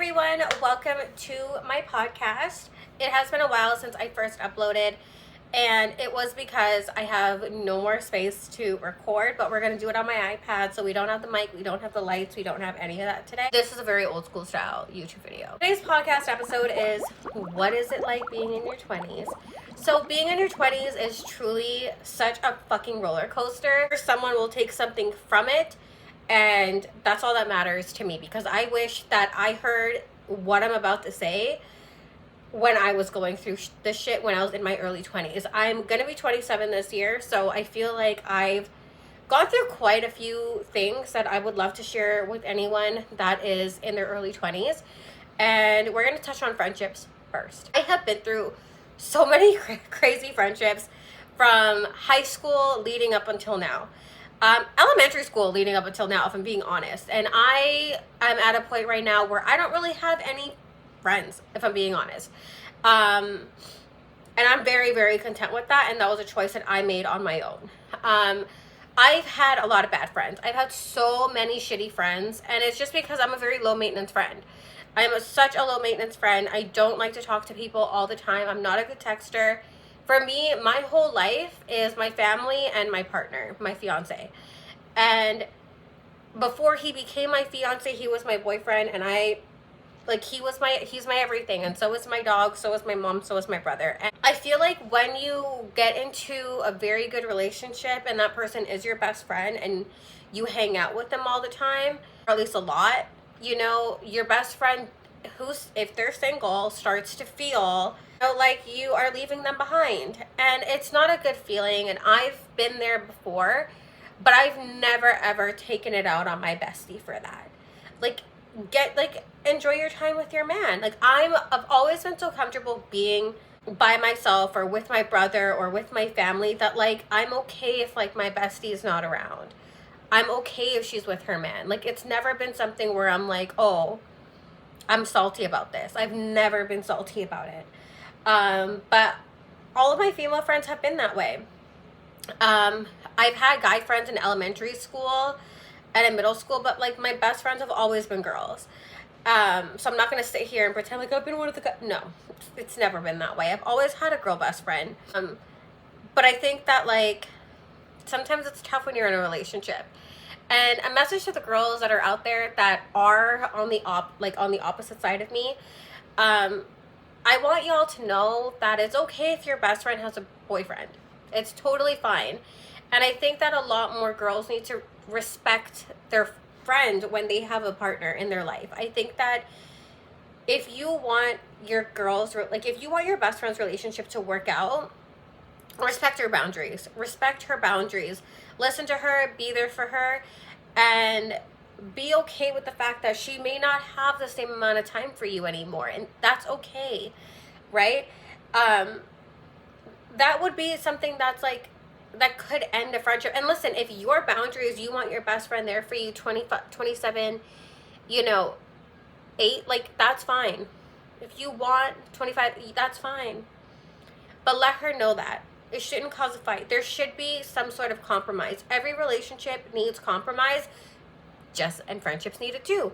everyone, welcome to my podcast. It has been a while since I first uploaded, and it was because I have no more space to record, but we're going to do it on my iPad, so we don't have the mic, we don't have the lights, we don't have any of that today. This is a very old school style YouTube video. Today's podcast episode is, what is it like being in your 20s? So being in your 20s is truly such a fucking roller coaster. Someone will take something from it, and that's all that matters to me, because I wish that I heard what I'm about to say when I was going through this shit when I was in my early 20s. I'm gonna be 27 this year, so I feel like I've gone through quite a few things that I would love to share with anyone that is in their early 20s. And we're gonna touch on friendships first. I have been through so many crazy friendships from high school leading up until now. Elementary school leading up until now, if I'm being honest. And I am at a point right now where I don't really have any friends, if I'm being honest. And I'm very, very content with that. And that was a choice that I made on my own. I've had a lot of bad friends. I've had so many shitty friends. And it's just because I'm a very low maintenance friend. I am such a low maintenance friend. I don't like to talk to people all the time. I'm not a good texter. For me, my whole life is my family and my partner, my fiance. And before he became my fiance, he was my boyfriend, and he's my everything. And so is my dog, so is my mom, so is my brother. And I feel like when you get into a very good relationship and that person is your best friend and you hang out with them all the time, or at least a lot, you know, your best friend, if they're single, starts to feel like you are leaving them behind. And it's not a good feeling, and I've been there before, but I've never ever taken it out on my bestie for that. Enjoy your time with your man. I've always been so comfortable being by myself or with my brother or with my family that I'm okay if my bestie is not around. I'm okay if she's with her man. It's never been something where I'm oh, I'm salty about this. I've never been salty about it. But all of my female friends have been that way. I've had guy friends in elementary school and in middle school, but my best friends have always been girls. So I'm not going to sit here and pretend I've been one of the guys. No, it's never been that way. I've always had a girl best friend. But I think that sometimes it's tough when you're in a relationship. And a message to the girls that are out there that are on the opposite side of me. I want y'all to know that it's okay if your best friend has a boyfriend. It's totally fine. And I think that a lot more girls need to respect their friend when they have a partner in their life. I think that if you want your best friend's relationship to work out, respect her boundaries. Respect her boundaries. Listen to her, be there for her, and be okay with the fact that she may not have the same amount of time for you anymore, and that's okay, right? That would be something that's that could end a friendship. And listen, if your boundaries, you want your best friend there for you 27, 8, that's fine. If you want 25, that's fine. But let her know that. It shouldn't cause a fight. There should be some sort of compromise. Every relationship needs compromise, and friendships need it too.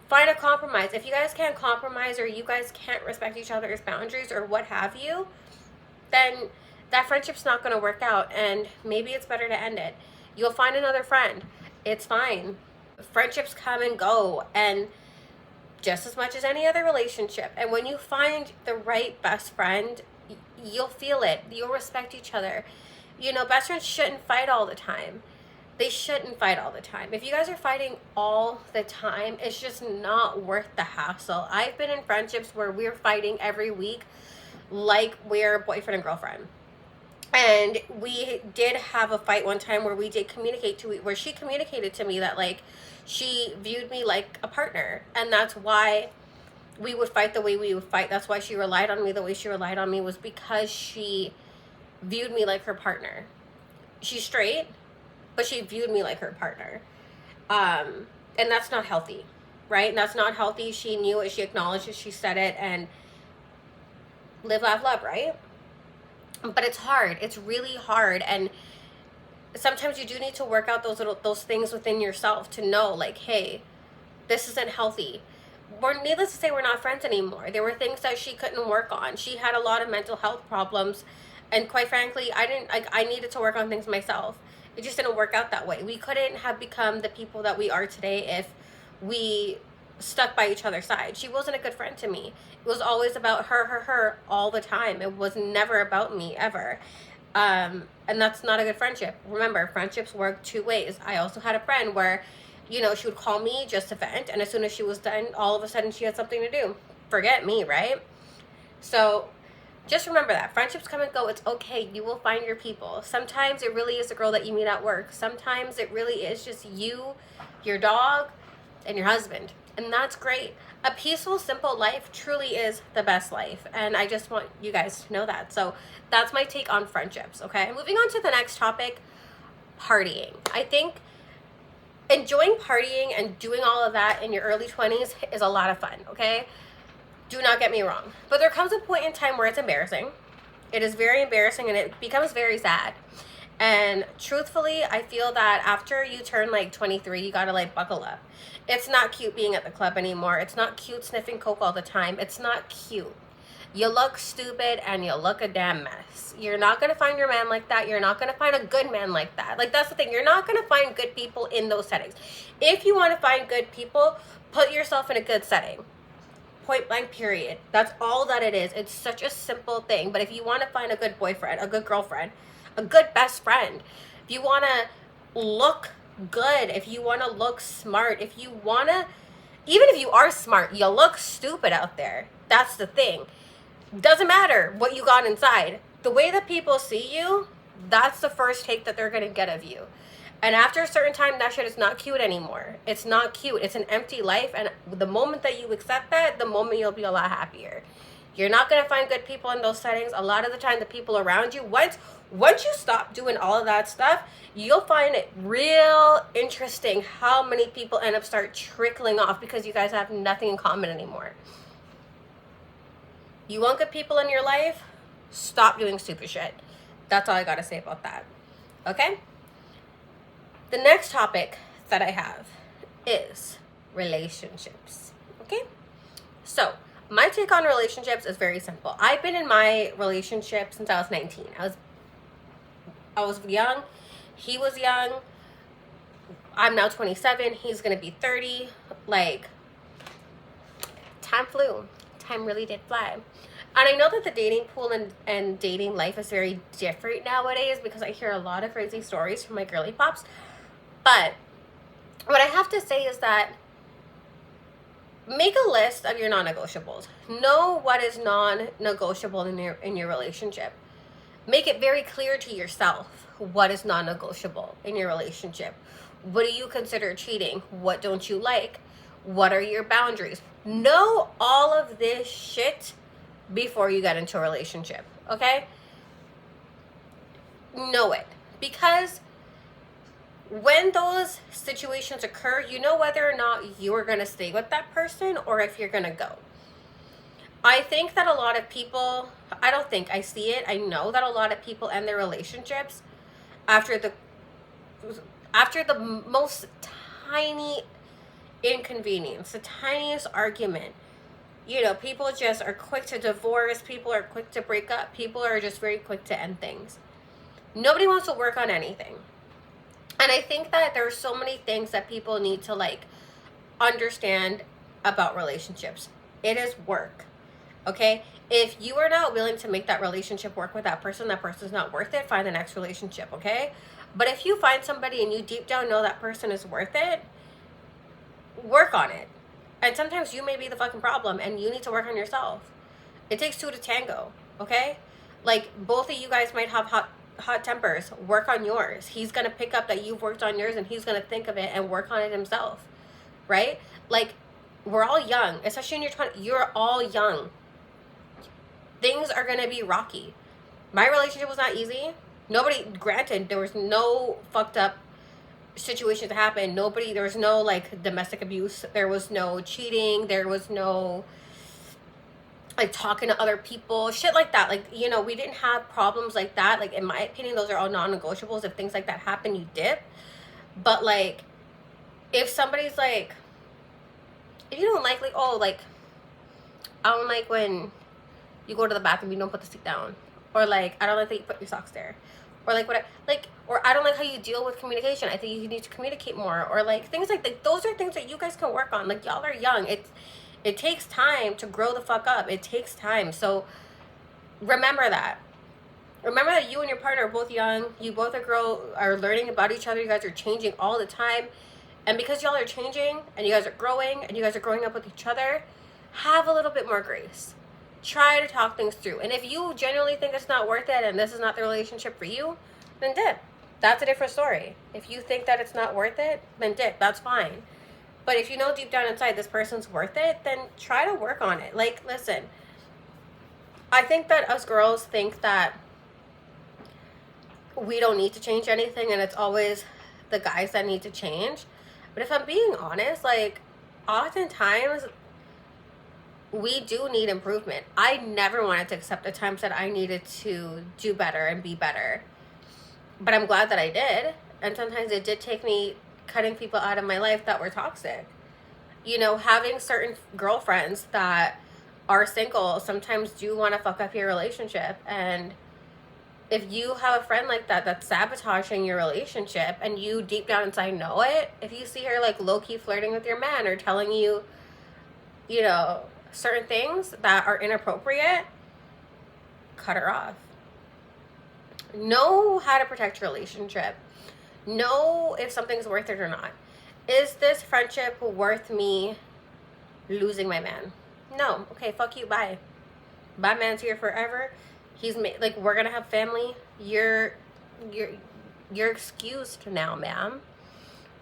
Find a compromise. If you guys can't compromise, or you guys can't respect each other's boundaries, or what have you, then that friendship's not going to work out, and maybe it's better to end it. You'll find another friend. It's fine. Friendships come and go, and just as much as any other relationship. And when you find the right best friend, you'll feel it. You'll respect each other. Best friends shouldn't fight all the time. They shouldn't fight all the time. If you guys are fighting all the time, it's just not worth the hassle. I've been in friendships where we're fighting every week like we're boyfriend and girlfriend. And we did have a fight one time where we did where she communicated to me that she viewed me like a partner. And that's why we would fight the way we would fight. That's why she relied on me the way she relied on me, was because she viewed me like her partner. She's straight, but she viewed me like her partner. And that's not healthy, right? And that's not healthy. She knew it, she acknowledged it, she said it, and live, laugh, love, right? But it's hard. It's really hard. And sometimes you do need to work out those things within yourself to know hey, this isn't healthy. needless to say, we're not friends anymore. There were things that she couldn't work on. She had a lot of mental health problems, and quite frankly, I needed to work on things myself. It just didn't work out that way. We couldn't have become the people that we are today if we stuck by each other's side. She wasn't a good friend to me. It was always about her all the time. It was never about me ever. And that's not a good friendship. Remember, friendships work two ways. I also had a friend where, you know, she would call me just to vent, and as soon as she was done, all of a sudden she had something to do. Forget me, right? So just remember that friendships come and go. It's okay. You will find your people. Sometimes it really is a girl that you meet at work. Sometimes it really is just you, your dog, and your husband. And that's great. A peaceful, simple life truly is the best life. And I just want you guys to know that. So that's my take on friendships, okay? Moving on to the next topic, partying. I think enjoying partying and doing all of that in your early 20s is a lot of fun, okay? Do not get me wrong. But there comes a point in time where it's embarrassing. It is very embarrassing and it becomes very sad. And truthfully, I feel that after you turn like 23, you gotta like buckle up. It's not cute being at the club anymore. It's not cute sniffing coke all the time. It's not cute. You look stupid and you look a damn mess. You're not gonna find your man like that. You're not gonna find a good man like that. Like, that's the thing. You're not gonna find good people in those settings. If you wanna find good people, put yourself in a good setting. Point blank, period. That's all that it is. It's such a simple thing. But if you want to find a good boyfriend, a good girlfriend, a good best friend, if you want to look good, if you want to look smart, if you want to, even if you are smart, you look stupid out there. That's the thing. Doesn't matter what you got inside. The way that people see you, that's the first take that they're going to get of you. And after a certain time, that shit is not cute anymore. It's not cute. It's an empty life. And the moment that you accept that, the moment you'll be a lot happier. You're not going to find good people in those settings. A lot of the time, the people around you, once you stop doing all of that stuff, you'll find it real interesting how many people end up start trickling off because you guys have nothing in common anymore. You want good people in your life? Stop doing stupid shit. That's all I got to say about that. Okay? The next topic that I have is relationships. Okay? So, my take on relationships is very simple. I've been in my relationship since I was 19. I was young. He was young. I'm now 27. He's going to be 30. Like, time flew. Time really did fly. And I know that the dating pool and dating life is very different nowadays because I hear a lot of crazy stories from my girly pops. But what I have to say is that make a list of your non-negotiables. Know what is non-negotiable in your relationship. Make it very clear to yourself what is non-negotiable in your relationship. What do you consider cheating? What don't you like? What are your boundaries? Know all of this shit before you get into a relationship, okay? Know it. Because when those situations occur, you know whether or not you are going to stay with that person or if you're going to go. I think that a lot of people, I don't think, I see it, I know that a lot of people end their relationships after the most tiny inconvenience, the tiniest argument. You know, people just are quick to divorce, people are quick to break up, people are just very quick to end things. Nobody wants to work on anything. And I think that there are so many things that people need to like understand about relationships. It is work. Okay? If you are not willing to make that relationship work with that person's not worth it, find the next relationship, okay? But if you find somebody and you deep down know that person is worth it, work on it. And sometimes you may be the fucking problem and you need to work on yourself. It takes two to tango, okay? Like, both of you guys might have hot tempers. Work on yours. He's going to pick up that you've worked on yours and he's going to think of it and work on it himself, right? Like, we're all young, especially in your 20s. You're all young. Things are going to be rocky. My relationship was not easy. Granted, there was no fucked up situations that happened. There was no like domestic abuse. There was no cheating. There was no like talking to other people, shit like that. Like, you know, we didn't have problems like that. Like, in my opinion, those are all non-negotiables. If things like that happen, you dip. But like, if somebody's like if you don't like, oh, like, I don't like when you go to the bathroom, you don't put the seat down. Or like, I don't like that you put your socks there. Or like, what, like, or I don't like how you deal with communication. I think you need to communicate more. Or like, things like that. Those are things that you guys can work on. Like, y'all are young. It takes time to grow the fuck up. It takes time. So remember that. Remember that you and your partner are both young. You both are learning about each other. You guys are changing all the time. And because y'all are changing and you guys are growing and you guys are growing up with each other, have a little bit more grace. Try to talk things through. And if you genuinely think it's not worth it and this is not the relationship for you, then dip. That's a different story. If you think that it's not worth it, then dip. That's fine. But if you know deep down inside this person's worth it, then try to work on it. Like, listen, I think that us girls think that we don't need to change anything and it's always the guys that need to change. But if I'm being honest, like, oftentimes we do need improvement. I never wanted to accept the times that I needed to do better and be better. But I'm glad that I did. And sometimes it did take me cutting people out of my life that were toxic. You know, having certain girlfriends that are single sometimes do want to fuck up your relationship. And if you have a friend like that that's sabotaging your relationship and you deep down inside know it, if you see her like low-key flirting with your man or telling you, you know, certain things that are inappropriate, cut her off. Know how to protect your relationship. Know if something's worth it or not. Is this friendship worth me losing my man? No. Okay, fuck you, bye. My man's here forever. He's like, we're gonna have family. You're excused now, ma'am.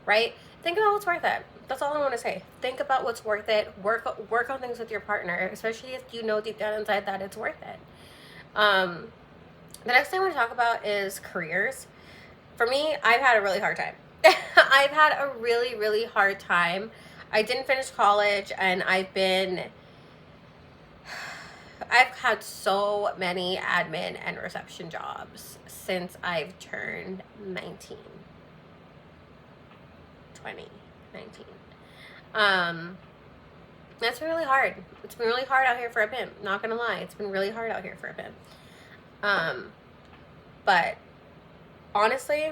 Right? Think about what's worth it. That's all I want to say. Think about what's worth it. Work on things with your partner, especially if you know deep down inside that it's worth it. The next thing I want to talk about is careers. For me, I've had a really hard time. I've had a really, really hard time. I didn't finish college, and I've had so many admin and reception jobs since I've turned 19. 19. That's been really hard. It's been really hard out here for a pimp. Not gonna lie, it's been really hard out here for a pimp. But honestly,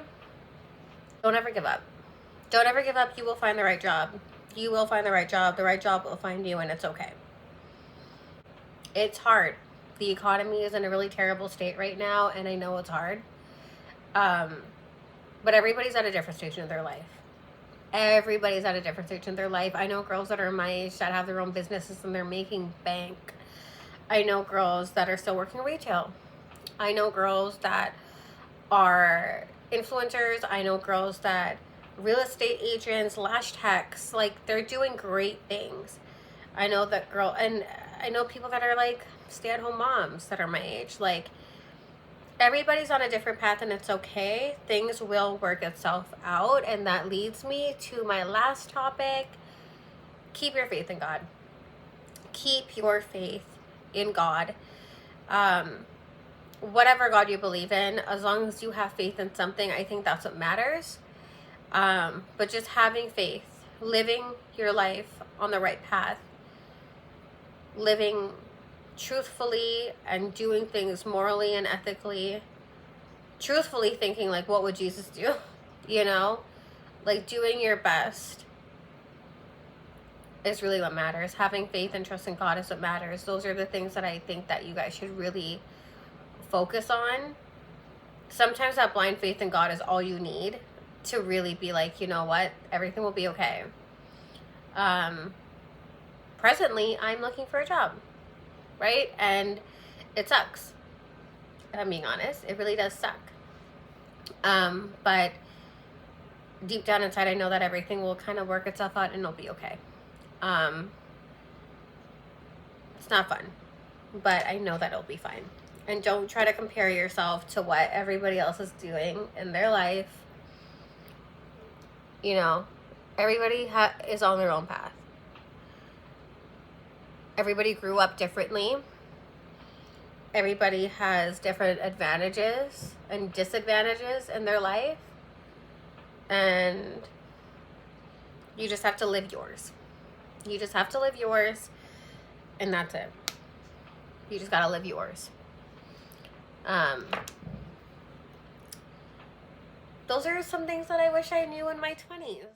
don't ever give up. Don't ever give up. You will find the right job. You will find the right job. The right job will find you, and it's okay. It's hard. The economy is in a really terrible state right now, and I know it's hard. But everybody's at a different stage in their life. Everybody's at a different stage in their life. I know girls that are my age that have their own businesses and they're making bank. I know girls that are still working retail. I know girls that are influencers. I know girls that real estate agents, lash techs, like they're doing great things. I know that girl, and I know people that are like stay-at-home moms that are my age. Like, everybody's on a different path and it's okay. Things will work itself out. And that leads me to my last topic. Keep your faith in God. Keep your faith in God. Whatever God you believe in, as long as you have faith in something, I think that's what matters. But just having faith, living your life on the right path, living truthfully and doing things morally and ethically, truthfully thinking like, what would Jesus do? You know, like doing your best is really what matters. Having faith and trust in God is what matters. Those are the things that I think that you guys should really focus on. Sometimes that blind faith in God is all you need to really be like, you know what, everything will be okay. Presently, I'm looking for a job, right? And it sucks. If I'm being honest, it really does suck. But deep down inside, I know that everything will kind of work itself out and it'll be okay. It's not fun, but I know that it'll be fine. And don't try to compare yourself to what everybody else is doing in their life. You know, everybody is on their own path. Everybody grew up differently. Everybody has different advantages and disadvantages in their life. And you just have to live yours. You just have to live yours, and that's it. You just gotta live yours. Those are some things that I wish I knew in my 20s.